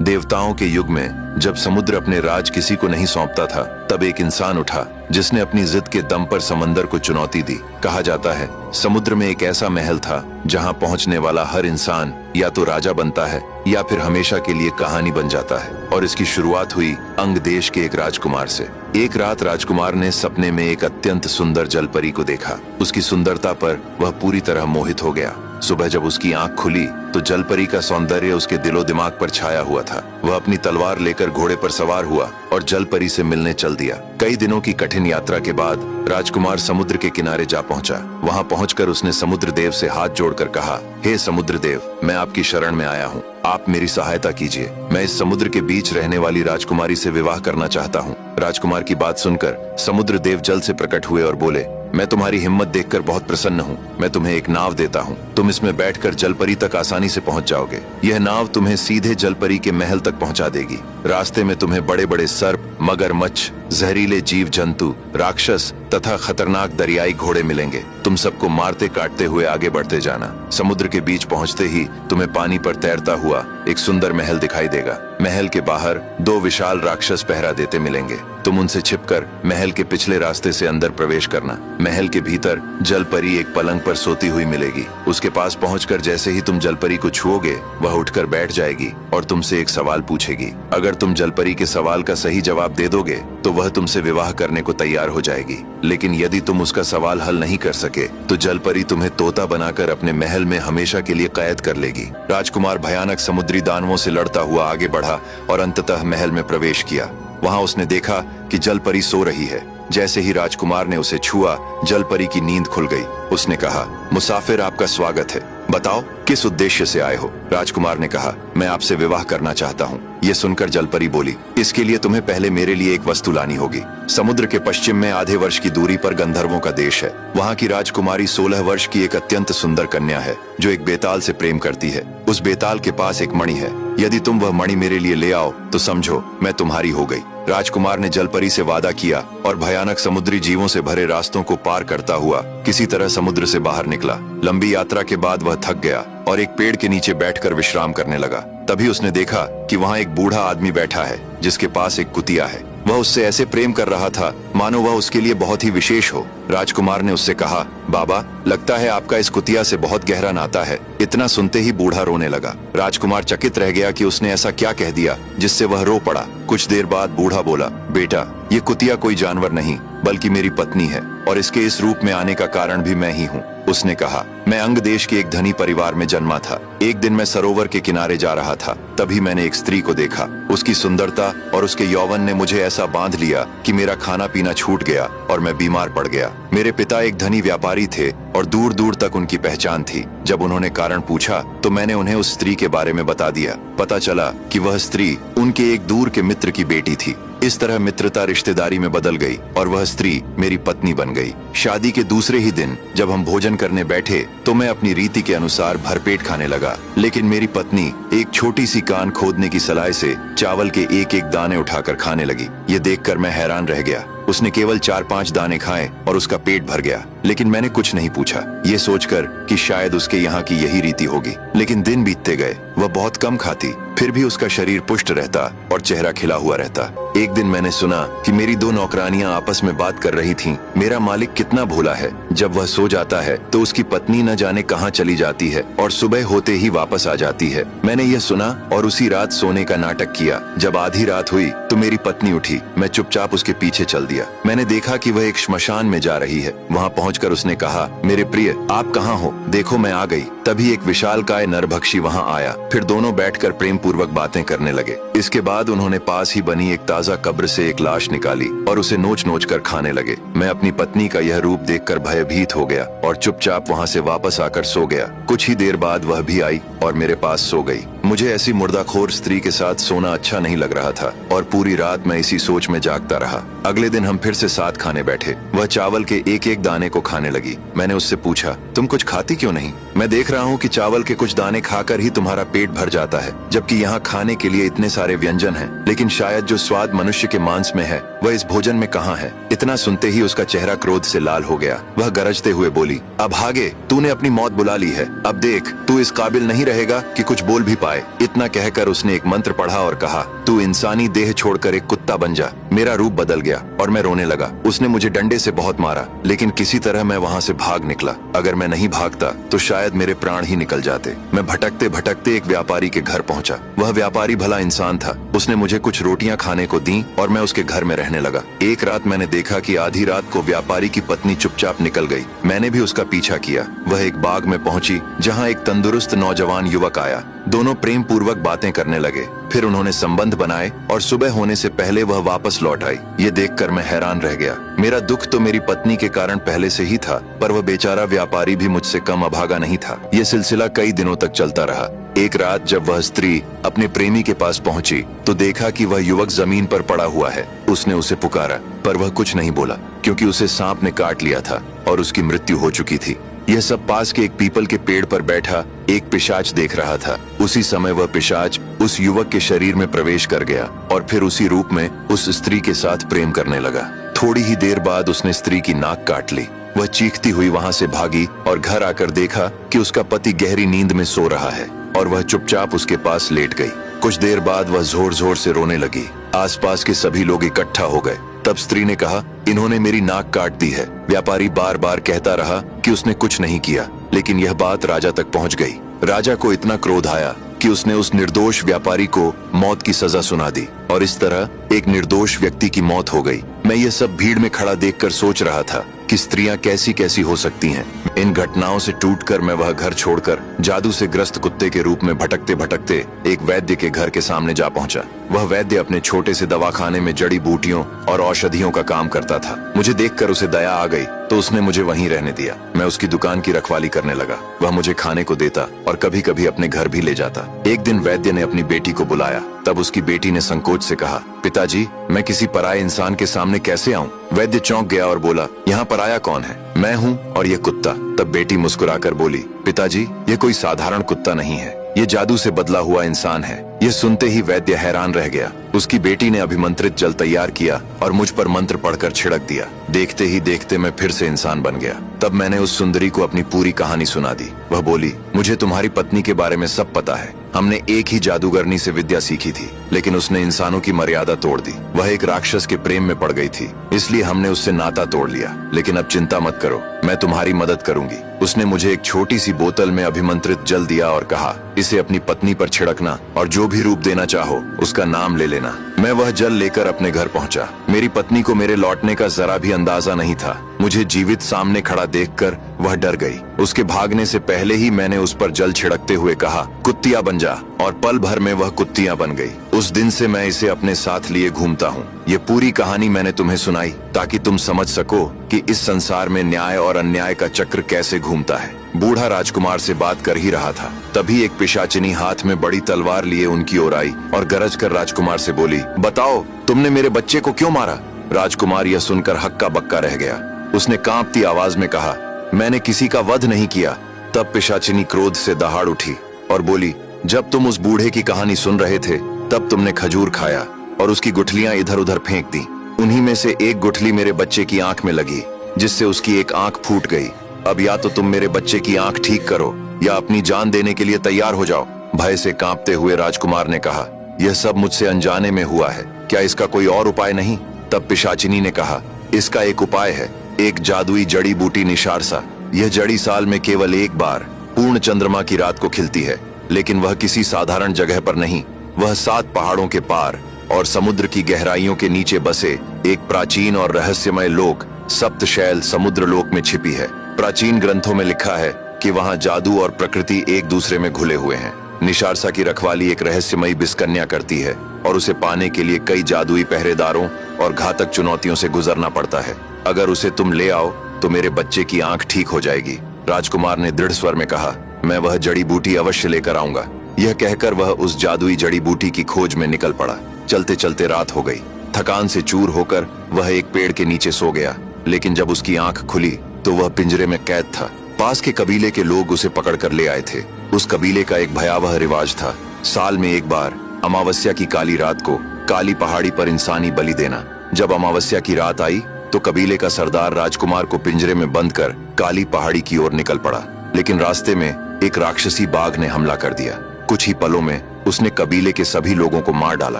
देवताओं के युग में जब समुद्र अपने राज किसी को नहीं सौंपता था, तब एक इंसान उठा जिसने अपनी जिद के दम पर समंदर को चुनौती दी। कहा जाता है समुद्र में एक ऐसा महल था जहां पहुंचने वाला हर इंसान या तो राजा बनता है या फिर हमेशा के लिए कहानी बन जाता है। और इसकी शुरुआत हुई अंग देश के एक राजकुमार से। एक रात राजकुमार ने सपने में एक अत्यंत सुंदर जलपरी को देखा। उसकी सुंदरता पर वह पूरी तरह मोहित हो गया। सुबह जब उसकी आंख खुली तो जलपरी का सौंदर्य उसके दिलो दिमाग पर छाया हुआ था। वह अपनी तलवार लेकर घोड़े पर सवार हुआ और जलपरी से मिलने चल दिया। कई दिनों की कठिन यात्रा के बाद राजकुमार समुद्र के किनारे जा पहुंचा। वहां पहुंचकर उसने समुद्र देव से हाथ जोड़कर कहा, हे समुद्र देव, मैं आपकी शरण में आया हूं, आप मेरी सहायता कीजिए। मैं इस समुद्र के बीच रहने वाली राजकुमारी से विवाह करना चाहता हूं। राजकुमार की बात सुनकर समुद्र देव जल से प्रकट हुए और बोले, मैं तुम्हारी हिम्मत देखकर बहुत प्रसन्न हूँ। मैं तुम्हें एक नाव देता हूँ, तुम इसमें बैठकर जलपरी तक आसानी से पहुँच जाओगे। यह नाव तुम्हें सीधे जलपरी के महल तक पहुँचा देगी। रास्ते में तुम्हें बड़े बड़े सर्प, मगरमच्छ, जहरीले जीव जंतु, राक्षस तथा खतरनाक दरियाई घोड़े मिलेंगे। तुम सबको मारते काटते हुए आगे बढ़ते जाना। समुद्र के बीच पहुँचते ही तुम्हें पानी पर तैरता हुआ एक सुंदर महल दिखाई देगा। महल के बाहर दो विशाल राक्षस पहरा देते मिलेंगे। तुम उनसे छिपकर महल के पिछले रास्ते से अंदर प्रवेश करना। महल के भीतर जलपरी एक पलंग पर सोती हुई मिलेगी। उसके पास पहुंचकर जैसे ही तुम जलपरी को छुओगे, वह उठकर बैठ जाएगी और तुमसे एक सवाल पूछेगी। अगर तुम जलपरी के सवाल का सही जवाब दे दोगे तो वह तुमसे विवाह करने को तैयार हो जाएगी। लेकिन यदि तुम उसका सवाल हल नहीं कर सके तो जलपरी तुम्हें तोता बनाकर अपने महल में हमेशा के लिए कैद कर लेगी। राजकुमार भयानक समुद्री दानवों से लड़ता हुआ आगे बढ़ा और अंततः महल में प्रवेश किया। वहां उसने देखा कि जलपरी सो रही है। जैसे ही राजकुमार ने उसे छुआ, जलपरी की नींद खुल गई। उसने कहा, मुसाफिर, आपका स्वागत है, बताओ किस उद्देश्य से आए हो। राजकुमार ने कहा, मैं आपसे विवाह करना चाहता हूँ। ये सुनकर जलपरी बोली, इसके लिए तुम्हें पहले मेरे लिए एक वस्तु लानी होगी। समुद्र के पश्चिम में आधे वर्ष की दूरी पर गंधर्वों का देश है। वहाँ की राजकुमारी 16 वर्ष की एक अत्यंत सुंदर कन्या है जो एक बेताल से प्रेम करती है। उस बेताल के पास एक मणि है। यदि तुम वह मणि मेरे लिए ले आओ तो समझो मैं तुम्हारी हो गई। राजकुमार ने जलपरी से वादा किया और भयानक समुद्री जीवों से भरे रास्तों को पार करता हुआ किसी तरह समुद्र से बाहर निकला। लंबी यात्रा के बाद वह थक गया और एक पेड़ के नीचे बैठकर विश्राम करने लगा। तभी उसने देखा कि वहाँ एक बूढ़ा आदमी बैठा है जिसके पास एक कुतिया है। वह उससे ऐसे प्रेम कर रहा था मानो वह उसके लिए बहुत ही विशेष हो। राजकुमार ने उससे कहा, बाबा, लगता है आपका इस कुतिया से बहुत गहरा नाता है। इतना सुनते ही बूढ़ा रोने लगा। राजकुमार चकित रह गया कि उसने ऐसा क्या कह दिया जिससे वह रो पड़ा। कुछ देर बाद बूढ़ा बोला, बेटा, ये कुतिया कोई जानवर नहीं बल्कि मेरी पत्नी है और इसके इस रूप में आने का कारण भी मैं ही हूँ। उसने कहा, मैं अंग देश के एक धनी परिवार में जन्मा था। एक दिन मैं सरोवर के किनारे जा रहा था, तभी मैंने एक स्त्री को देखा। उसकी सुंदरता और उसके यौवन ने मुझे ऐसा बांध लिया कि मेरा खाना पीना छूट गया और मैं बीमार पड़ गया। मेरे पिता एक धनी व्यापारी थे और दूर दूर तक उनकी पहचान थी। जब उन्होंने कारण पूछा तो मैंने उन्हें उस स्त्री के बारे में बता दिया। पता चला कि वह स्त्री उनके एक दूर के मित्र की बेटी थी। इस तरह मित्रता रिश्तेदारी में बदल गई और वह स्त्री मेरी पत्नी बन गई। शादी के दूसरे ही दिन जब हम भोजन करने बैठे तो मैं अपनी रीति के अनुसार भरपेट खाने लगा, लेकिन मेरी पत्नी एक छोटी सी कान खोदने की सलाई से चावल के एक एक दाने उठाकर खाने लगी। ये देखकर मैं हैरान रह गया। उसने केवल 4-5 दाने खाए और उसका पेट भर गया, लेकिन मैंने कुछ नहीं पूछा, ये सोचकर कि शायद उसके यहाँ की यही रीति होगी। लेकिन दिन बीतते गए, वह बहुत कम खाती, फिर भी उसका शरीर पुष्ट रहता और चेहरा खिला हुआ रहता। एक दिन मैंने सुना कि मेरी 2 नौकरानियां आपस में बात कर रही थीं। मेरा मालिक कितना भोला है, जब वह सो जाता है तो उसकी पत्नी न जाने कहां चली जाती है और सुबह होते ही वापस आ जाती है। मैंने यह सुना और उसी रात सोने का नाटक किया। जब आधी रात हुई तो मेरी पत्नी उठी। मैं चुपचाप उसके पीछे चल दिया। मैंने देखा कि वह एक श्मशान में जा रही है। वहाँ पहुंचकर उसने कहा, मेरे प्रिय, आप कहाँ हो? देखो मैं आ गई। तभी एक विशालकाय नरभक्षी वहाँ आया। फिर दोनों बैठकर प्रेम पूर्वक बातें करने लगे। इसके बाद उन्होंने पास ही बनी एक ताजा कब्र से एक लाश निकाली और उसे नोच नोच कर खाने लगे। मैं अपनी पत्नी का यह रूप देखकर भयभीत हो गया और चुपचाप वहाँ से वापस आकर सो गया। कुछ ही देर बाद वह भी आई और मेरे पास सो गई। मुझे ऐसी मुर्दाखोर स्त्री के साथ सोना अच्छा नहीं लग रहा था और पूरी रात मैं इसी सोच में जागता रहा। अगले दिन हम फिर से साथ खाने बैठे। वह चावल के एक एक दाने को खाने लगी। मैंने उससे पूछा, तुम कुछ खाती क्यों नहीं? मैं देख रहा हूँ कि चावल के कुछ दाने खाकर ही तुम्हारा पेट भर जाता है, जबकि यहाँ खाने के लिए इतने सारे व्यंजन हैं। लेकिन शायद जो स्वाद मनुष्य के मांस में है वह इस भोजन में कहाँ है? इतना सुनते ही उसका चेहरा क्रोध से लाल हो गया। वह गरजते हुए बोली, अब भागे, तूने अपनी मौत बुला ली है। अब देख, तू इस काबिल नहीं रहेगा कि कुछ बोल भी पाए। इतना कहकर उसने एक मंत्र पढ़ा और कहा, तू इंसानी देह छोड़कर एक कुत्ता बन जा। मेरा रूप बदल गया और मैं रोने लगा। उसने मुझे डंडे से बहुत मारा, लेकिन किसी तरह मैं वहाँ से भाग निकला। अगर मैं नहीं भागता तो शायद मेरे प्राण ही निकल जाते। मैं भटकते भटकते एक व्यापारी के घर पहुँचा। वह व्यापारी भला इंसान था। उसने मुझे कुछ रोटियां खाने को दी और मैं उसके घर में रहने लगा। एक रात मैंने देखा कि आधी रात को व्यापारी की पत्नी चुपचाप निकल गई। मैंने भी उसका पीछा किया। वह एक बाग में पहुंची जहां एक तंदुरुस्त नौजवान युवक आया। दोनों प्रेम पूर्वक बातें करने लगे। फिर उन्होंने संबंध बनाए और सुबह होने से पहले वह वापस लौट आई। ये देखकर मैं हैरान रह गया। मेरा दुख तो मेरी पत्नी के कारण पहले से ही था, पर वह बेचारा व्यापारी भी मुझसे कम अभागा नहीं था। ये सिलसिला कई दिनों तक चलता रहा। एक रात जब वह स्त्री अपने प्रेमी के पास पहुंची तो देखा कि वह युवक जमीन पर पड़ा हुआ है। उसने उसे पुकारा, पर वह कुछ नहीं बोला, क्योंकि उसे सांप ने काट लिया था और उसकी मृत्यु हो चुकी थी। यह सब पास के एक पीपल के पेड़ पर बैठा एक पिशाच देख रहा था। उसी समय वह पिशाच उस युवक के शरीर में प्रवेश कर गया और फिर उसी रूप में उस स्त्री के साथ प्रेम करने लगा। थोड़ी ही देर बाद उसने स्त्री की नाक काट ली। वह चीखती हुई वहां से भागी और घर आकर देखा कि उसका पति गहरी नींद में सो रहा है और वह चुपचाप उसके पास लेट गई। कुछ देर बाद वह जोर जोर से रोने लगी। आसपास के सभी लोग इकट्ठा हो गए। तब स्त्री ने कहा, इन्होंने मेरी नाक काट दी है। व्यापारी बार बार कहता रहा कि उसने कुछ नहीं किया, लेकिन यह बात राजा तक पहुंच गई। राजा को इतना क्रोध आया कि उसने उस निर्दोष व्यापारी को मौत की सजा सुना दी और इस तरह एक निर्दोष व्यक्ति की मौत हो गई। मैं ये सब भीड़ में खड़ा देखकर सोच रहा था कि स्त्रियां कैसी कैसी हो सकती हैं। इन घटनाओं से टूटकर मैं वह घर छोड़कर जादू से ग्रस्त कुत्ते के रूप में भटकते भटकते एक वैद्य के घर के सामने जा पहुंचा। वह वैद्य अपने छोटे से दवाखाने में जड़ी बूटियों और औषधियों का काम करता था। मुझे देखकर उसे दया आ गई तो उसने मुझे वहीं रहने दिया। मैं उसकी दुकान की रखवाली करने लगा। वह मुझे खाने को देता और कभी कभी अपने घर भी ले जाता। एक दिन वैद्य ने अपनी बेटी को बुलाया। तब उसकी बेटी ने संकोच से कहा, पिताजी, मैं किसी पराये इंसान के सामने कैसे आऊं? वैद्य चौंक गया और बोला, यहाँ पराया कौन है? मैं हूँ और ये कुत्ता। तब बेटी मुस्कुराकर बोली, पिताजी, ये कोई साधारण कुत्ता नहीं है, ये जादू से बदला हुआ इंसान है। ये सुनते ही वैद्य हैरान रह गया। उसकी बेटी ने अभिमंत्रित जल तैयार किया और मुझ पर मंत्र पढ़कर छिड़क दिया। देखते ही देखते मैं फिर से इंसान बन गया। तब मैंने उस सुंदरी को अपनी पूरी कहानी सुना दी। वह बोली, मुझे तुम्हारी पत्नी के बारे में सब पता है। हमने एक ही जादूगरनी से विद्या सीखी थी, लेकिन उसने इंसानों की मर्यादा तोड़ दी। वह एक राक्षस के प्रेम में पड़ गई थी, इसलिए हमने उससे नाता तोड़ लिया। लेकिन अब चिंता मत करो, मैं तुम्हारी मदद करूंगी। उसने मुझे एक छोटी सी बोतल में अभिमंत्रित जल दिया और कहा, इसे अपनी पत्नी पर छिड़कना और जो भी रूप देना चाहो उसका नाम ले लेना। मैं वह जल लेकर अपने घर पहुंचा। मेरी पत्नी को मेरे लौटने का जरा भी अंदाजा नहीं था। मुझे जीवित सामने खड़ा देखकर वह डर गई। उसके भागने से पहले ही मैंने उस पर जल छिड़कते हुए कहा, कुत्तियां बन जा, और पल भर में वह कुत्तियां बन गई। उस दिन से मैं इसे अपने साथ लिए घूमता हूँ। ये पूरी कहानी मैंने तुम्हें सुनाई ताकि तुम समझ सको कि इस संसार में न्याय और अन्याय का चक्र कैसे घूमता है। बूढ़ा राजकुमार से बात कर ही रहा था, तभी एक पिशाचिनी हाथ में बड़ी तलवार लिए उनकी ओर आई और गरज कर राजकुमार से बोली, बताओ, तुमने मेरे बच्चे को क्यों मारा? राजकुमार यह सुनकर हक्का बक्का रह गया। उसने कांपती आवाज में कहा, मैंने किसी का वध नहीं किया। तब पिशाचिनी क्रोध से दहाड़ उठी और बोली, जब तुम उस बूढ़े की कहानी सुन रहे थे तब तुमने खजूर खाया और उसकी गुठलियां इधर उधर फेंक दी। उन्हीं में से एक गुठली मेरे बच्चे की आंख में लगी, जिससे उसकी एक आंख फूट गई। अब या तो तुम मेरे बच्चे की आंख ठीक करो या अपनी जान देने के लिए तैयार हो जाओ। भय से कांपते हुए राजकुमार ने कहा, यह सब मुझसे अनजाने में हुआ है, क्या इसका कोई और उपाय नहीं? तब पिशाचिनी ने कहा, इसका एक उपाय है, एक जादुई जड़ी बूटी निशारसा। यह जड़ी साल में केवल एक बार पूर्ण चंद्रमा की रात को खिलती है, लेकिन वह किसी साधारण जगह पर नहीं, वह 7 पहाड़ों के पार और समुद्र की गहराइयों के नीचे बसे एक प्राचीन और रहस्यमय लोक सप्तशैल समुद्र लोक में छिपी है। प्राचीन ग्रंथों में लिखा है कि वहाँ जादू और प्रकृति एक दूसरे में घुले हुए हैं। निशारसा की रखवाली एक रहस्यमयी बिस्कन्या करती है और उसे पाने के लिए कई जादुई पहरेदारों और घातक चुनौतियों से गुजरना पड़ता है। अगर उसे तुम ले आओ तो मेरे बच्चे की आंख ठीक हो जाएगी। राजकुमार ने दृढ़ स्वर में कहा, मैं वह जड़ी बूटी अवश्य लेकर आऊंगा। यह कहकर वह उस जादुई जड़ी बूटी की खोज में निकल पड़ा। चलते चलते रात हो गई। थकान से चूर होकर वह एक पेड़ के नीचे सो गया, लेकिन जब उसकी आंख खुली तो वह पिंजरे में कैद था। पास के कबीले के लोग उसे पकड़ कर ले आए थे। उस कबीले का एक भयावह रिवाज था, साल में एक बार अमावस्या की काली रात को काली पहाड़ी पर इंसानी बलि देना। जब अमावस्या की रात आई तो कबीले का सरदार राजकुमार को पिंजरे में बंद कर काली पहाड़ी की ओर निकल पड़ा, लेकिन रास्ते में एक राक्षसी बाघ ने हमला कर दिया। कुछ ही पलों में उसने कबीले के सभी लोगों को मार डाला,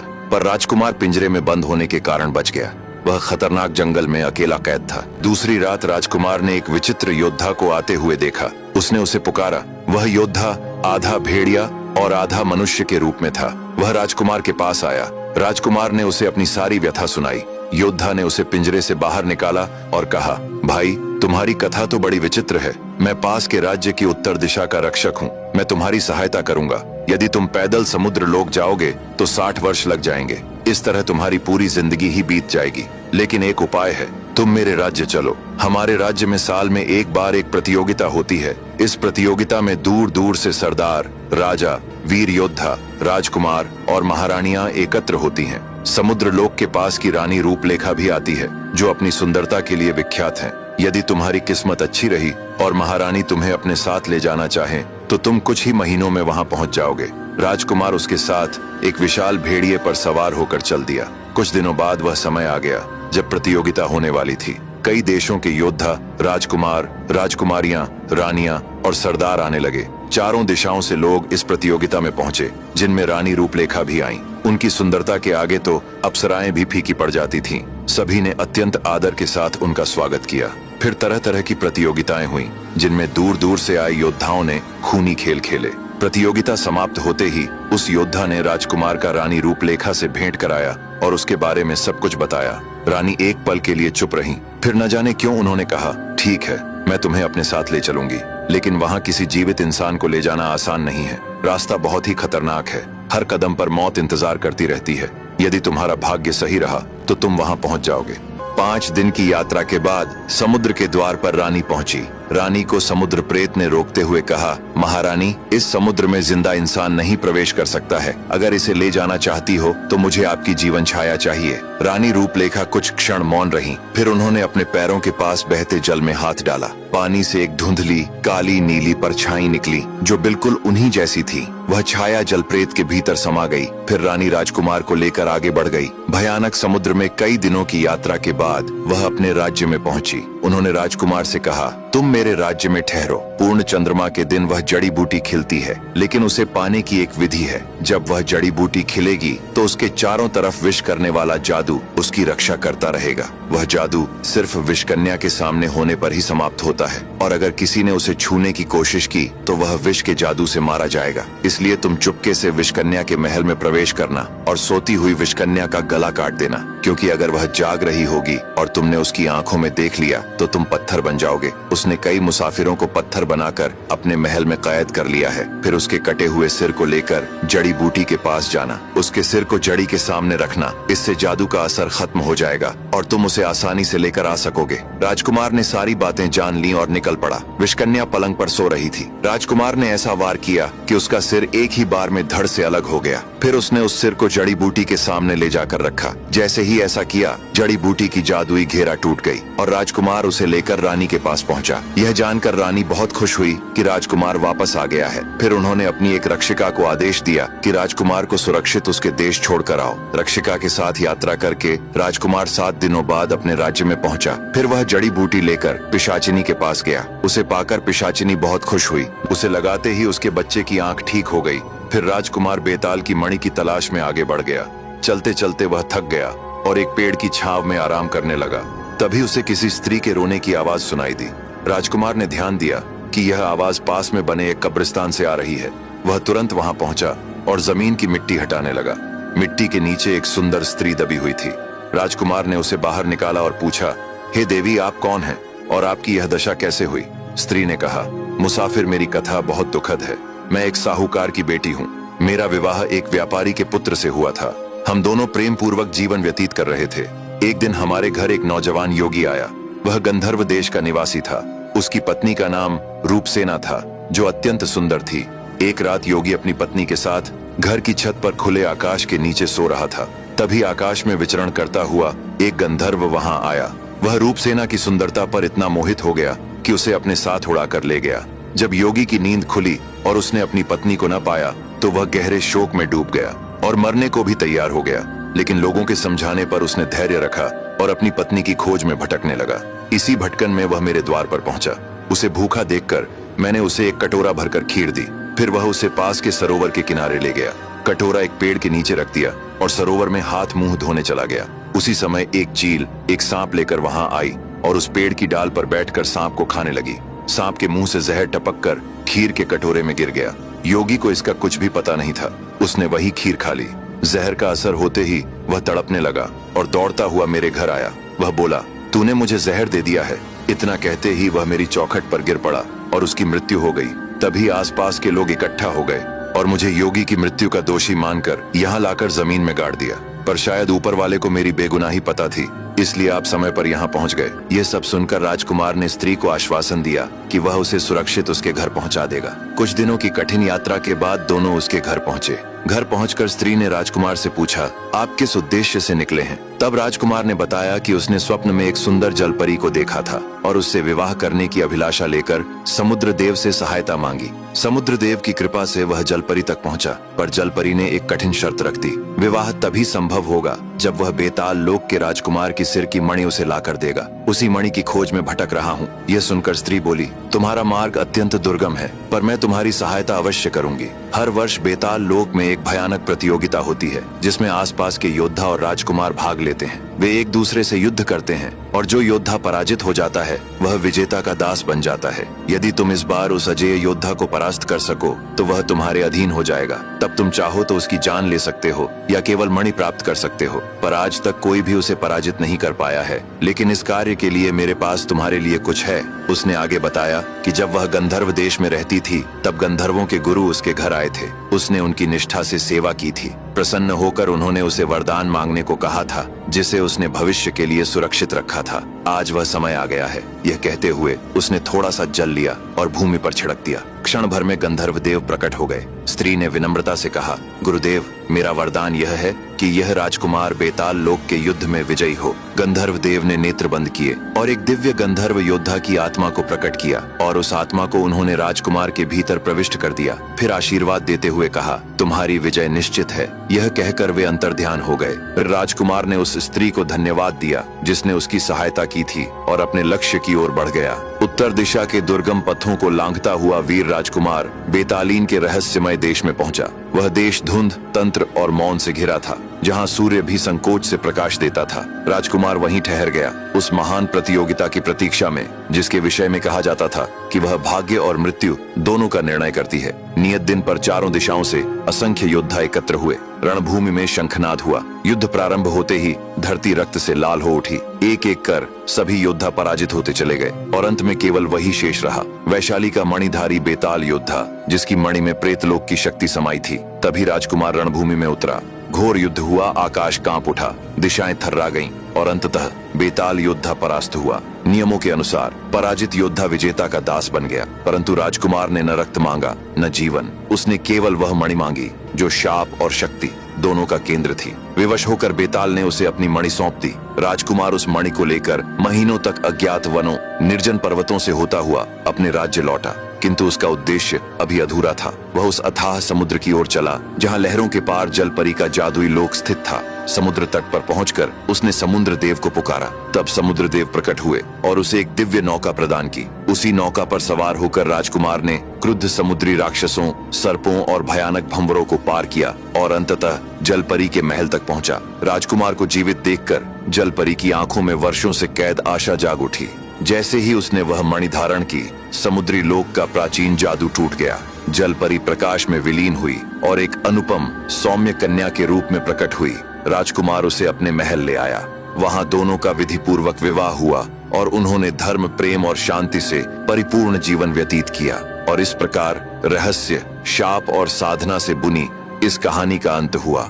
पर राजकुमार पिंजरे में बंद होने के कारण बच गया। वह खतरनाक जंगल में अकेला कैद था। दूसरी रात राजकुमार ने एक विचित्र योद्धा को आते हुए देखा। उसने उसे पुकारा। वह योद्धा आधा भेड़िया और आधा मनुष्य के रूप में था। वह राजकुमार के पास आया। राजकुमार ने उसे अपनी सारी व्यथा सुनाई। योद्धा ने उसे पिंजरे से बाहर निकाला और कहा, भाई, तुम्हारी कथा तो बड़ी विचित्र है। मैं पास के राज्य की उत्तर दिशा का रक्षक हूँ। मैं तुम्हारी सहायता करूंगा। यदि तुम पैदल समुद्र लोक जाओगे तो 60 वर्ष लग जाएंगे। इस तरह तुम्हारी पूरी जिंदगी ही बीत जाएगी। लेकिन एक उपाय है, तुम मेरे राज्य चलो। हमारे राज्य में साल में एक बार एक प्रतियोगिता होती है। इस प्रतियोगिता में दूर दूर से सरदार, राजा, वीर योद्धा, राजकुमार और महारानियां एकत्र होती हैं। समुद्र लोक के पास की रानी रूपलेखा भी आती है, जो अपनी सुंदरता के लिए विख्यात है। यदि तुम्हारी किस्मत अच्छी रही और महारानी तुम्हें अपने साथ ले जाना चाहे तो तुम कुछ ही महीनों में वहां पहुंच जाओगे। राजकुमार उसके साथ एक विशाल भेड़िए पर सवार होकर चल दिया। कुछ दिनों बाद वह समय आ गया जब प्रतियोगिता होने वाली थी। कई देशों के योद्धा, राजकुमार, राजकुमारियां, रानियां और सरदार आने लगे। चारों दिशाओं से लोग इस प्रतियोगिता में पहुंचे, जिनमें रानी रूपलेखा भी आईं। उनकी सुंदरता के आगे तो अप्सराएं भी फीकी पड़ जाती थीं। सभी ने अत्यंत आदर के साथ उनका स्वागत किया। फिर तरह तरह की प्रतियोगिताएं हुईं, जिनमें दूर दूर से आए योद्धाओं ने खूनी खेल खेले। प्रतियोगिता समाप्त होते ही उस योद्धा ने राजकुमार का रानी रूपलेखा से भेंट कराया और उसके बारे में सब कुछ बताया। रानी एक पल के लिए चुप रही, फिर न जाने क्यों उन्होंने कहा, ठीक है, मैं तुम्हें अपने साथ ले चलूंगी, लेकिन वहां किसी जीवित इंसान को ले जाना आसान नहीं है। रास्ता बहुत ही खतरनाक है। हर कदम पर मौत इंतजार करती रहती है। यदि तुम्हारा भाग्य सही रहा तो तुम वहां पहुंच जाओगे। 5 दिन की यात्रा के बाद समुद्र के द्वार पर रानी पहुंची। रानी को समुद्र प्रेत ने रोकते हुए कहा, महारानी, इस समुद्र में जिंदा इंसान नहीं प्रवेश कर सकता है। अगर इसे ले जाना चाहती हो तो मुझे आपकी जीवन छाया चाहिए। रानी रूपलेखा कुछ क्षण मौन रही, फिर उन्होंने अपने पैरों के पास बहते जल में हाथ डाला। पानी से एक धुंधली काली नीली परछाई निकली, जो बिल्कुल उन्हीं जैसी थी। वह छाया जलप्रेत के भीतर समा गई। फिर रानी राजकुमार को लेकर आगे बढ़ गई। भयानक समुद्र में कई दिनों की यात्रा के बाद वह अपने राज्य में पहुंची। उन्होंने राजकुमार से कहा, तुम मेरे राज्य में ठहरो। पूर्ण चंद्रमा के दिन वह जड़ी बूटी खिलती है, लेकिन उसे पाने की एक विधि है। जब वह जड़ी बूटी खिलेगी तो उसके चारों तरफ विष करने वाला जादू उसकी रक्षा करता रहेगा। वह जादू सिर्फ विषकन्या के सामने होने पर ही समाप्त होता है, और अगर किसी ने उसे छूने की कोशिश की तो वह विष के जादू से मारा जाएगा। इसलिए तुम चुपके से विषकन्या के महल में प्रवेश करना और सोती हुई विषकन्या का गला काट देना, क्योंकि अगर वह जाग रही होगी और तुमने उसकी आंखों में देख लिया तो तुम पत्थर बन जाओगे। उसने कई मुसाफिरों को पत्थर बनाकर अपने महल में कैद कर लिया है। फिर उसके कटे हुए सिर को लेकर जड़ी बूटी के पास जाना, उसके सिर को जड़ी के सामने रखना। इससे जादू का असर खत्म हो जाएगा और तुम उसे आसानी से लेकर आ सकोगे। राजकुमार ने सारी बातें जान ली और निकल पड़ा। विषकन्या पलंग पर सो रही थी। राजकुमार ने ऐसा वार किया कि उसका सिर एक ही बार में धड़ से अलग हो गया। फिर उसने उस सिर को जड़ी बूटी के सामने ले जाकर रखा। जैसे ही ऐसा किया, जड़ी बूटी की जादुई घेरा टूट गई और राजकुमार उसे लेकर रानी के पास पहुंचा। यह जानकर रानी बहुत खुश हुई कि राजकुमार वापस आ गया है। फिर उन्होंने अपनी एक रक्षिका को आदेश दिया कि राजकुमार को सुरक्षित उसके देश छोड़कर आओ। रक्षिका के साथ यात्रा करके राजकुमार 7 दिनों बाद अपने राज्य में पहुंचा। फिर वह जड़ी बूटी लेकर पिशाचिनी के पास गया। उसे पाकर पिशाचिनी बहुत खुश हुई। उसे लगाते ही उसके बच्चे की आंख ठीक हो गई। फिर राजकुमार बेताल की मणि की तलाश में आगे बढ़ गया। चलते चलते वह थक गया और एक पेड़ की छांव में आराम करने लगा। तभी उसे किसी स्त्री के रोने की आवाज सुनाई दी। राजकुमार ने ध्यान दिया कि यह आवाज पास में बने एक कब्रिस्तान से आ रही है। वह तुरंत वहां पहुंचा और जमीन की मिट्टी हटाने लगा। मिट्टी के नीचे एक सुंदर स्त्री दबी हुई थी। राजकुमार ने उसे बाहर निकाला और पूछा, हे देवी, आप कौन हैं और आपकी यह दशा कैसे हुई? स्त्री ने कहा, मुसाफिर, मेरी कथा बहुत दुखद है। मैं एक साहूकार की बेटी हूँ। मेरा विवाह एक व्यापारी के पुत्र से हुआ था। हम दोनों प्रेम पूर्वक जीवन व्यतीत कर रहे थे। एक दिन हमारे घर एक नौजवान योगी आया। वह गंधर्व देश का निवासी था। उसकी पत्नी का नाम रूपसेना था, जो अत्यंत सुंदर थी। एक रात योगी अपनी पत्नी के साथ घर की छत पर खुले आकाश के नीचे सो रहा था। तभी आकाश में विचरण करता हुआ एक गंधर्व वहां आया। वह रूपसेना की सुंदरता पर इतना मोहित हो गया कि उसे अपने साथ उड़ाकर ले गया। जब योगी की नींद खुली और उसने अपनी पत्नी को न पाया तो वह गहरे शोक में डूब गया और मरने को भी तैयार हो गया। लेकिन लोगों के समझाने पर उसने धैर्य रखा और अपनी पत्नी की खोज में भटकने लगा। इसी भटकन में वह मेरे द्वार पर पहुंचा। उसे भूखा देखकर मैंने उसे एक कटोरा भरकर खीर दी। फिर वह उसे पास के सरोवर के किनारे ले गया। कटोरा एक पेड़ के नीचे रख दिया और सरोवर में हाथ मुंह धोने चला गया। उसी समय एक चील एक सांप लेकर वहां आई और उस पेड़ की डाल पर बैठकर सांप को खाने लगी। सांप के मुंह से जहर टपक कर खीर के कटोरे में गिर गया। योगी को इसका कुछ भी पता नहीं था। उसने वही खीर खा ली। जहर का असर होते ही वह तड़पने लगा और दौड़ता हुआ मेरे घर आया। वह बोला, तूने मुझे जहर दे दिया है। इतना कहते ही वह मेरी चौखट पर गिर पड़ा और उसकी मृत्यु हो गई। तभी आसपास के लोग इकट्ठा हो गए और मुझे योगी की मृत्यु का दोषी मानकर यहाँ लाकर जमीन में गाड़ दिया। पर शायद ऊपर वाले को मेरी बेगुनाही पता थी, इसलिए आप समय पर यहाँ पहुँच गए। यह सब सुनकर राजकुमार ने स्त्री को आश्वासन दिया कि वह उसे सुरक्षित उसके घर पहुँचा देगा। कुछ दिनों की कठिन यात्रा के बाद दोनों उसके घर पहुँचे। घर पहुंचकर स्त्री ने राजकुमार से पूछा, आप किस उद्देश्य से निकले हैं? तब राजकुमार ने बताया कि उसने स्वप्न में एक सुंदर जलपरी को देखा था और उससे विवाह करने की अभिलाषा लेकर समुद्र देव से सहायता मांगी। समुद्र देव की कृपा से वह जलपरी तक पहुंचा, पर जलपरी ने एक कठिन शर्त रख दी। विवाह तभी संभव होगा जब वह बेताल लोक के राजकुमार की सिर की मणि उसे लाकर देगा। उसी मणि की खोज में भटक रहा हूँ। यह सुनकर स्त्री बोली, तुम्हारा मार्ग अत्यंत दुर्गम है, पर मैं तुम्हारी सहायता अवश्य करूंगी। हर वर्ष बेताल लोक में एक भयानक प्रतियोगिता होती है जिसमें आसपास के योद्धा और राजकुमार भाग लेते हैं। वे एक दूसरे से युद्ध करते हैं और जो योद्धा पराजित हो जाता है वह विजेता का दास बन जाता है। यदि तुम इस बार उस अजेय योद्धा को परास्त कर सको तो वह तुम्हारे अधीन हो जाएगा। तब तुम चाहो तो उसकी जान ले सकते हो या केवल मणि प्राप्त कर सकते हो। पर आज तक कोई भी उसे पराजित नहीं कर पाया है, लेकिन इस कार्य के लिए मेरे पास तुम्हारे लिए कुछ है। उसने आगे बताया कि जब वह गंधर्व देश में रहती थी तब गंधर्वों के गुरु उसके घर आए थे। उसने उनकी निष्ठा से सेवा की थी। प्रसन्न होकर उन्होंने उसे वरदान मांगने को कहा था जिसे उसने भविष्य के लिए सुरक्षित रखा था। आज वह समय आ गया है। यह कहते हुए उसने थोड़ा सा जल लिया और भूमि पर छिड़क दिया। क्षण भर में गंधर्व देव प्रकट हो गए। स्त्री ने विनम्रता से कहा, गुरुदेव, मेरा वरदान यह है कि यह राजकुमार बेताल लोक के युद्ध में विजयी हो। गंधर्व देव ने नेत्र बंद किए और एक दिव्य गंधर्व योद्धा की आत्मा को प्रकट किया और उस आत्मा को उन्होंने राजकुमार के भीतर प्रविष्ट कर दिया। फिर आशीर्वाद देते हुए कहा, तुम्हारी विजय निश्चित है। यह कहकर वे अंतर्ध्यान हो गए। राजकुमार ने उस स्त्री को धन्यवाद दिया जिसने उसकी सहायता की थी और अपने लक्ष्य की ओर बढ़ गया। उत्तर दिशा के दुर्गम पथों को लांघता हुआ वीर राजकुमार बेतालीन के रहस्यमय देश में पहुंचा। वह देश धुंध, तंत्र और मौन से घिरा था, जहां सूर्य भी संकोच से प्रकाश देता था। राजकुमार वहीं ठहर गया, उस महान प्रतियोगिता की प्रतीक्षा में जिसके विषय में कहा जाता था कि वह भाग्य और मृत्यु दोनों का निर्णय करती है। नियत दिन पर चारों दिशाओं से असंख्य योद्धा एकत्र हुए। रणभूमि में शंखनाद हुआ। युद्ध प्रारंभ होते ही धरती रक्त से लाल हो उठी। एक एक कर सभी योद्धा पराजित होते चले गए और अंत में केवल वही शेष रहा, वैशाली का मणिधारी बेताल योद्धा जिसकी मणि में प्रेतलोक की शक्ति समाई थी। तभी राजकुमार रणभूमि में उतरा। घोर युद्ध हुआ, आकाश कांप उठा, दिशाएं थर्रा गईं और अंततः बेताल योद्धा परास्त हुआ। नियमों के अनुसार पराजित योद्धा विजेता का दास बन गया, परंतु राजकुमार ने न रक्त मांगा न जीवन। उसने केवल वह मणि मांगी जो शाप और शक्ति दोनों का केंद्र थी। विवश होकर बेताल ने उसे अपनी मणि सौंप दी। राजकुमार उस मणि को लेकर महीनों तक अज्ञात वनों, निर्जन पर्वतों से होता हुआ अपने राज्य लौटा, किंतु उसका उद्देश्य अभी अधूरा था। वह उस अथाह समुद्र की ओर चला जहां लहरों के पार जलपरी का जादुई लोक स्थित था। समुद्र तट पर पहुंचकर उसने समुद्र देव को पुकारा। तब समुद्र देव प्रकट हुए और उसे एक दिव्य नौका प्रदान की। उसी नौका पर सवार होकर राजकुमार ने क्रुद्ध समुद्री राक्षसों, सर्पों और भयानक भंवरों को पार किया और अंततः जलपरी के महल तक पहुंचा। राजकुमार को जीवित देखकर जलपरी की आंखों में वर्षों से कैद आशा जाग उठी। जैसे ही उसने वह मणि धारण की, समुद्री लोक का प्राचीन जादू टूट गया। जलपरी प्रकाश में विलीन हुई और एक अनुपम सौम्य कन्या के रूप में प्रकट हुई। राजकुमार उसे अपने महल ले आया। वहां दोनों का विधि पूर्वक विवाह हुआ और उन्होंने धर्म, प्रेम और शांति से परिपूर्ण जीवन व्यतीत किया। और इस प्रकार रहस्य, शाप और साधना से बुनी इस कहानी का अंत हुआ।